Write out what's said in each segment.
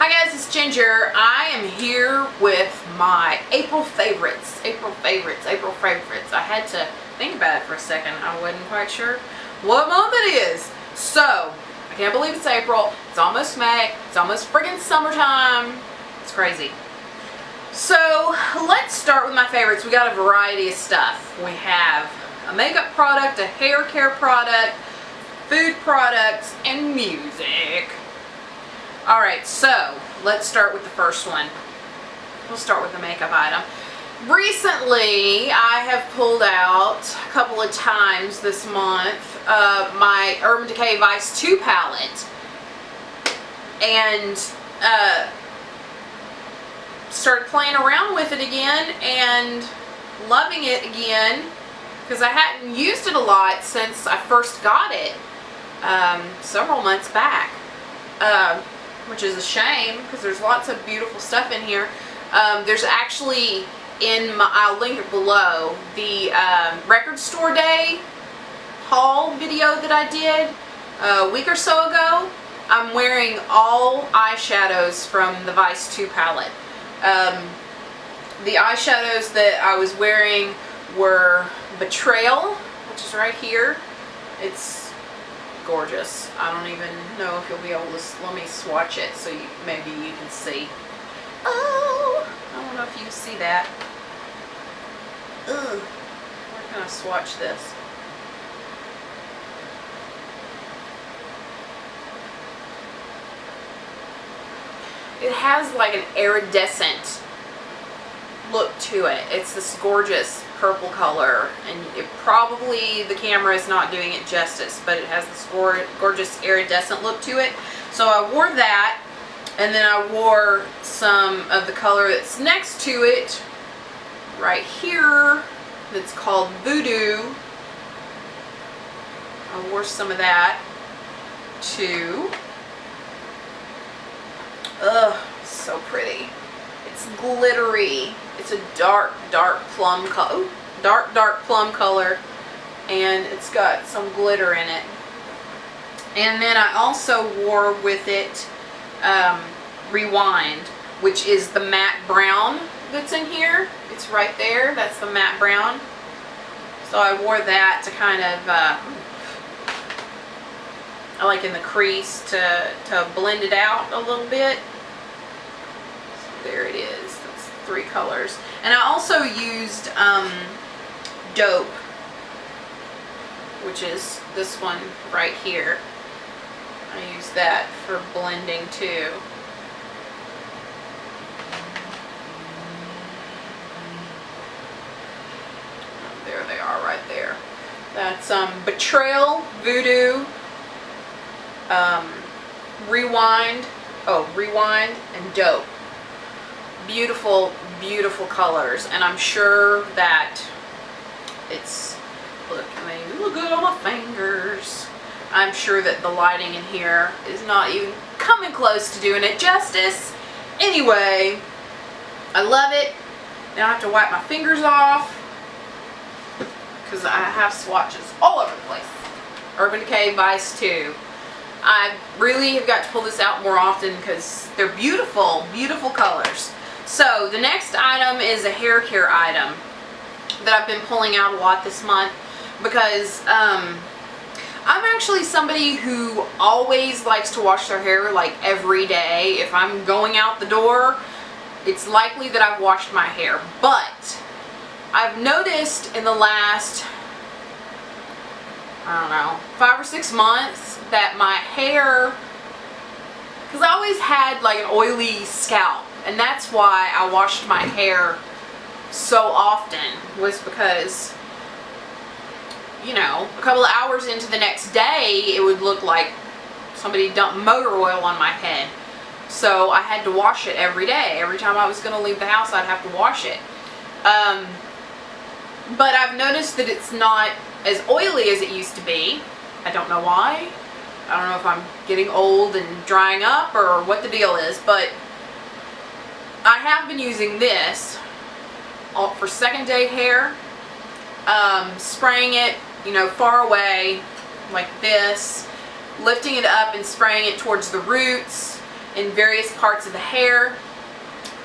Hi guys, it's Ginger. I am here with my April favorites. I had to think about it for a second. I wasn't quite sure what month it is. So, I can't believe it's April. It's almost May. It's almost friggin' summertime. It's crazy. So, let's start with my favorites. We got a variety of stuff. We have a makeup product, a hair care product, food products, and music. Alright, so let's start with the first one. We'll start with the makeup item. Recently, I have pulled out a couple of times this month my Urban Decay Vice 2 palette and started playing around with it again and loving it again because I hadn't used it a lot since I first got it several months back. Which is a shame because there's lots of beautiful stuff in here. There's actually I'll link it below, the record store day haul video that I did a week or so ago. I'm wearing all eyeshadows from the Vice 2 palette. The eyeshadows that I was wearing were Betrayal, which is right here. It's gorgeous. I don't even know if you'll be able to, let me swatch it so maybe you can see. Oh, I don't know if you can see that. Ugh. Where can I swatch this? It has like an iridescent look to it. It's this gorgeous purple color, and it probably, the camera is not doing it justice, but it has this gorgeous iridescent look to it. So I wore that, and then I wore some of the color that's next to it right here that's called Voodoo. I wore some of that too. Ugh, so pretty. It's glittery. It's a dark plum color. Dark plum color, and it's got some glitter in it. And then I also wore with it Rewind, which is the matte brown that's in here. It's right there. That's the matte brown. So I wore that to kind of I like in the crease to blend it out a little bit. So there it is. That's 3 colors. And I also used Dope, which is this one right here. I use that for blending too. There they are right there. That's Betrayal, Voodoo, Rewind, and Dope. Beautiful, beautiful colors, and I'm sure that it's, look, I mean, look good on my fingers. I'm sure that the lighting in here is not even coming close to doing it justice. Anyway, I love it. Now I have to wipe my fingers off because I have swatches all over the place. Urban Decay Vice 2. I really have got to pull this out more often because they're beautiful, beautiful colors. So the next item is a hair care item that I've been pulling out a lot this month because I'm actually somebody who always likes to wash their hair like every day. If I'm going out the door, it's likely that I've washed my hair. But I've noticed in the last, I don't know, 5 or 6 months that my hair, because I always had like an oily scalp, and that's why I washed my hair so often, was because, you know, a couple of hours into the next day it would look like somebody dumped motor oil on my head. So I had to wash it every day. Every time I was going to leave the house, I'd have to wash it. But I've noticed that it's not as oily as it used to be. I don't know why. I don't know if I'm getting old and drying up or what the deal is, but I have been using this for second day hair, spraying it, you know, far away like this, lifting it up and spraying it towards the roots, in various parts of the hair.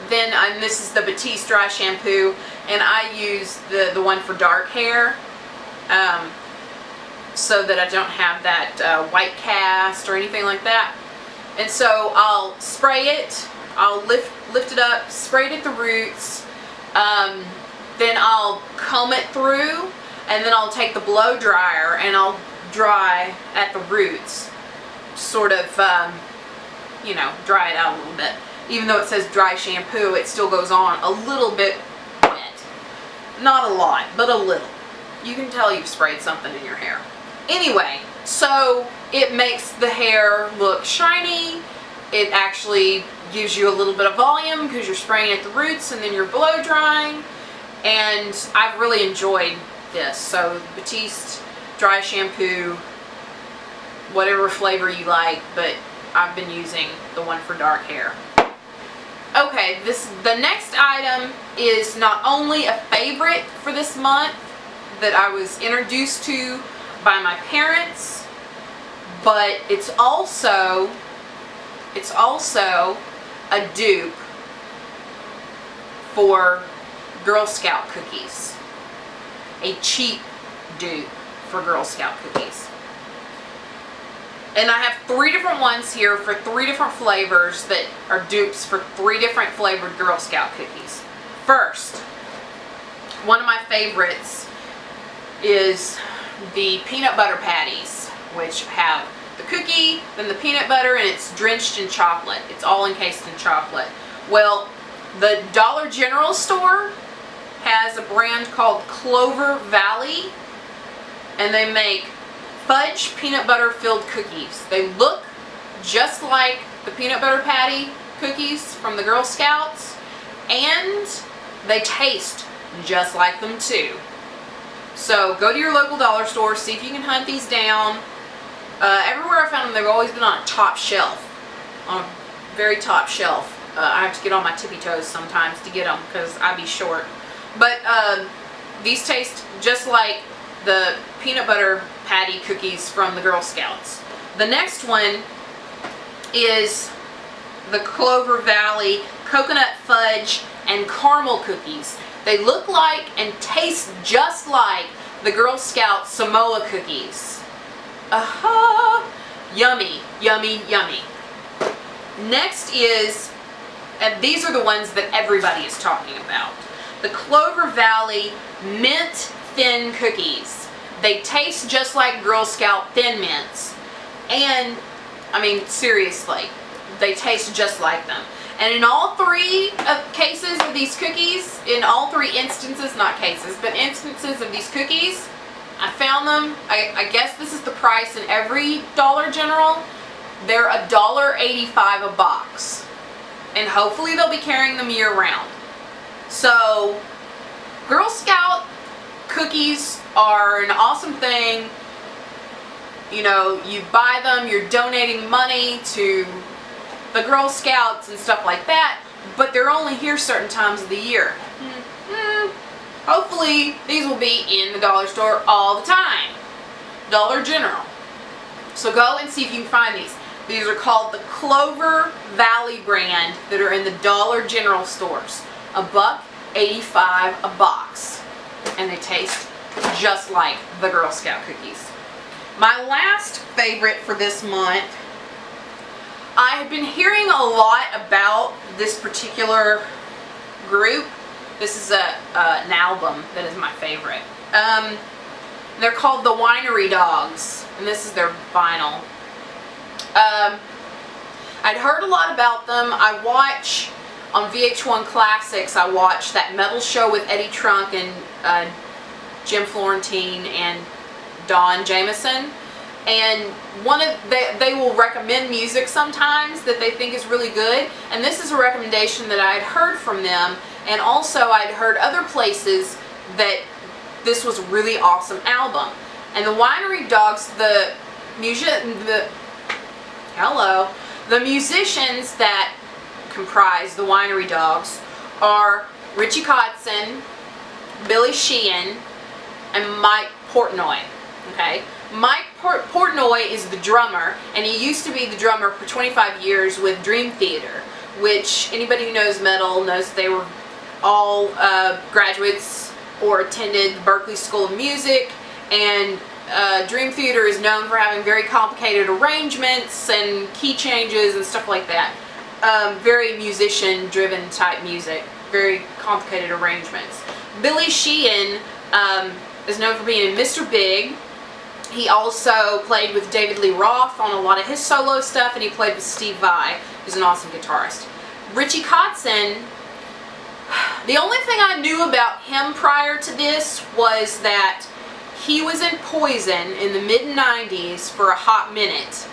Then, and this is the Battiste dry shampoo, and I use the one for dark hair, so that I don't have that white cast or anything like that. And so I'll spray it, I'll lift it up, spray it at the roots, then I'll comb it through, and then I'll take the blow dryer and I'll dry at the roots, sort of, you know, dry it out a little bit. Even though it says dry shampoo, it still goes on a little bit wet. Not a lot, but a little. You can tell you've sprayed something in your hair. Anyway, so it makes the hair look shiny. It actually gives you a little bit of volume because you're spraying at the roots and then you're blow drying. And I've really enjoyed this. So Battiste dry shampoo, whatever flavor you like, but I've been using the one for dark hair. Okay, the next item is not only a favorite for this month that I was introduced to by my parents, but it's also a dupe for Girl Scout cookies. A cheap dupe for Girl Scout cookies. And I have 3 different ones here for 3 different flavors that are dupes for 3 different flavored Girl Scout cookies. First, one of my favorites is the peanut butter patties, which have the cookie, then the peanut butter, and it's drenched in chocolate. It's all encased in chocolate. Well, the Dollar General store has a brand called Clover Valley, and they make fudge peanut butter filled cookies. They look just like the peanut butter patty cookies from the Girl Scouts, and they taste just like them too. So go to your local dollar store, see if you can hunt these down. Everywhere I found them, they've always been on a top shelf, on a very top shelf. I have to get on my tippy toes sometimes to get them because I be short. But these taste just like the peanut butter patty cookies from the Girl Scouts. The next one is the Clover Valley coconut fudge and caramel cookies. They look like and taste just like the Girl Scout Samoa cookies. Yummy, yummy, yummy. Next is, and these are the ones that everybody is talking about, the Clover Valley mint thin cookies. They taste just like Girl Scout Thin Mints. And, I mean, seriously, they taste just like them. And in all 3 cases of these cookies, in all 3 instances, not cases, but instances of these cookies, I found them, I guess this is the price in every Dollar General. They're $1.85 a box. And hopefully they'll be carrying them year round. So, Girl Scout cookies are an awesome thing. You know, you buy them, you're donating money to the Girl Scouts and stuff like that, but they're only here certain times of the year. Hopefully these will be in the dollar store all the time. Dollar General. So go and see if you can find these. These are called the Clover Valley brand that are in the Dollar General stores. $1.85 a box. And they taste just like the Girl Scout cookies. My last favorite for this month, I have been hearing a lot about this particular group. This is an album that is my favorite. They're called the Winery Dogs, and this is their vinyl. I'd heard a lot about them. I watch on VH1 Classics, I watch that metal show with Eddie Trunk and Jim Florentine and Don Jameson. And they will recommend music sometimes that they think is really good. And this is a recommendation that I had heard from them. And also I'd heard other places that this was a really awesome album. And the Winery Dogs, the musicians that comprise the Winery Dogs are Richie Kotzen, Billy Sheehan, and Mike Portnoy. Okay, Mike Portnoy is the drummer, and he used to be the drummer for 25 years with Dream Theater, which anybody who knows metal knows they were all graduates or attended the Berklee School of Music, and Dream Theater is known for having very complicated arrangements and key changes and stuff like that. Very musician-driven type music, very complicated arrangements. Billy Sheehan is known for being in Mr. Big. He also played with David Lee Roth on a lot of his solo stuff, and he played with Steve Vai, who's an awesome guitarist. Richie Kotzen, the only thing I knew about him prior to this was that he was in Poison in the mid-90s for a hot minute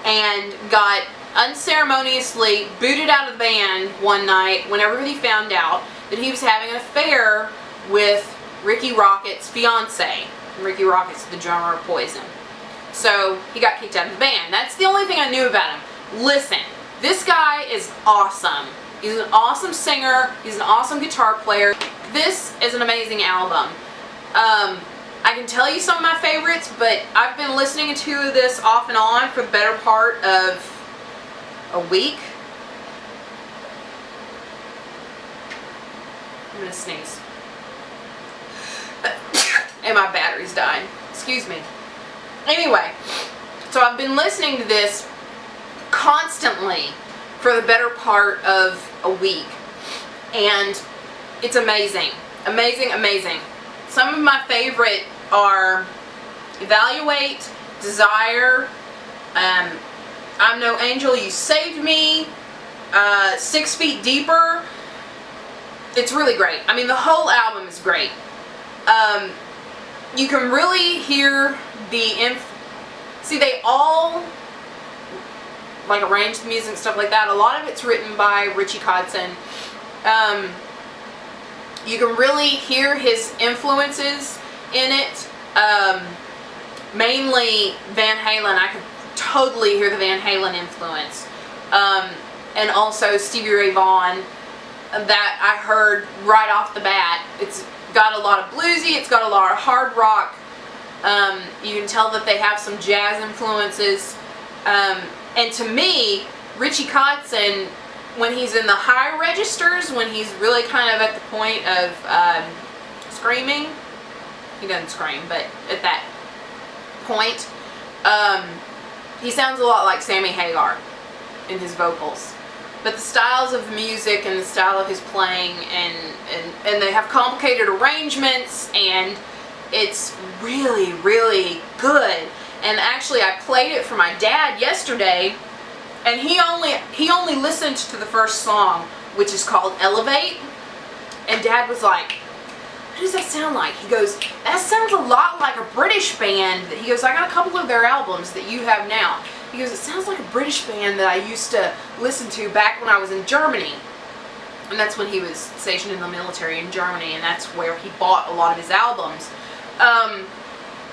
and got unceremoniously booted out of the band one night when everybody found out that he was having an affair with Ricky Rocket's fiance. Ricky Rocket's the drummer of Poison. So he got kicked out of the band. That's the only thing I knew about him. Listen, this guy is awesome. He's an awesome singer. He's an awesome guitar player. This is an amazing album. I can tell you some of my favorites, but I've been listening to this off and on for the better part of a week. I'm gonna sneeze. And my battery's dying. Excuse me. Anyway, so I've been listening to this constantly for the better part of a week. And it's amazing. Amazing, amazing. Some of my favorite are Evaluate, Desire, I'm No Angel, You Saved Me, 6 Feet Deeper. It's really great. I mean, the whole album is great. You can really hear the see, they all like arrange the music and stuff like that. A lot of it's written by Richie Kotzen. You can really hear his influences in it. Mainly Van Halen. I could totally hear the Van Halen influence. And also Stevie Ray Vaughan. That I heard right off the bat. It's got a lot of bluesy, it's got a lot of hard rock. You can tell that they have some jazz influences. And to me, Richie Kotzen, when he's in the high registers, when he's really kind of at the point of screaming, he doesn't scream, but at that point, he sounds a lot like Sammy Hagar in his vocals. But the styles of music and the style of his playing, and they have complicated arrangements, and it's really, really good. And actually, I played it for my dad yesterday, and he only listened to the first song, which is called Elevate. And Dad was like, "What does that sound like?" He goes, "That sounds a lot like a British band." He goes, "I got a couple of their albums that you have now." He goes, "It sounds like a British band that I used to listen to back when I was in Germany." And that's when he was stationed in the military in Germany, and that's where he bought a lot of his albums.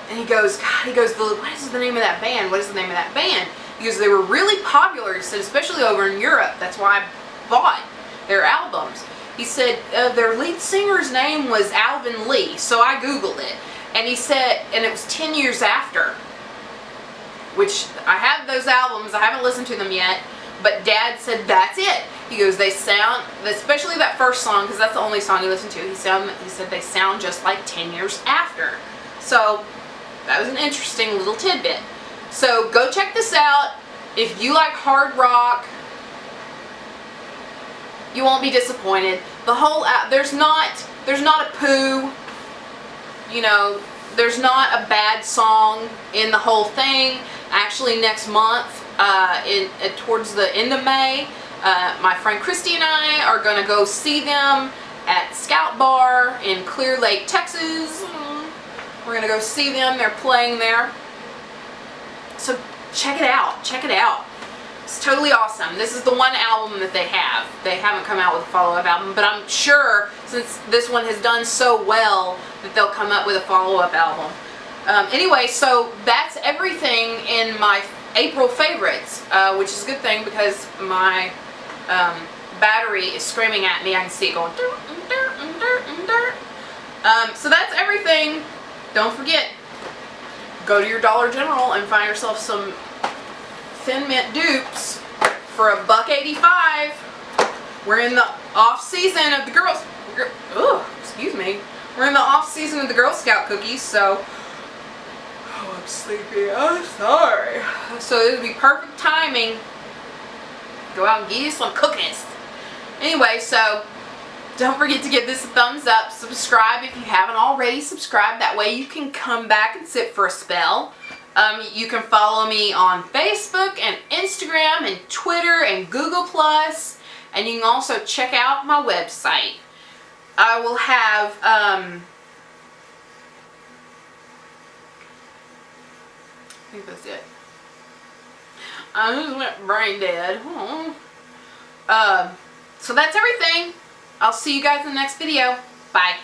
And he goes, "What is the name of that band? What is the name of that band?" He goes, "They were really popular," he said, "especially over in Europe. That's why I bought their albums." He said, "Their lead singer's name was Alvin Lee," so I Googled it. And he said, and it was 10 years after, which I have those albums, I haven't listened to them yet, but Dad said that's it. He goes, "They sound," especially that first song, because that's the only song he listened to, he said they sound just like 10 years after. So that was an interesting little tidbit. So go check this out. If you like hard rock, you won't be disappointed. The whole there's not a poo, you know, there's not a bad song in the whole thing. Actually, next month, towards the end of May, my friend Christy and I are going to go see them at Scout Bar in Clear Lake, Texas. We're going to go see them. They're playing there. So check it out. Check it out. It's totally awesome. This is the one album that they have. They haven't come out with a follow-up album, but I'm sure since this one has done so well that they'll come up with a follow-up album. Anyway, so that's everything in my April favorites, which is a good thing because my battery is screaming at me. I can see it going. So that's everything. Don't forget, go to your Dollar General and find yourself some Thin Mint dupes for $1.85. We're in the off season of the girls. Excuse me. We're in the off season of the Girl Scout cookies, so I'm sleepy. I'm sorry. So it would be perfect timing. Go out and get you some cookies. Anyway, so don't forget to give this a thumbs up. Subscribe if you haven't already subscribed. That way you can come back and sit for a spell. You can follow me on Facebook and Instagram and Twitter and Google+. And you can also check out my website. I will have, I think that's it. I just went brain dead. So that's everything. I'll see you guys in the next video. Bye.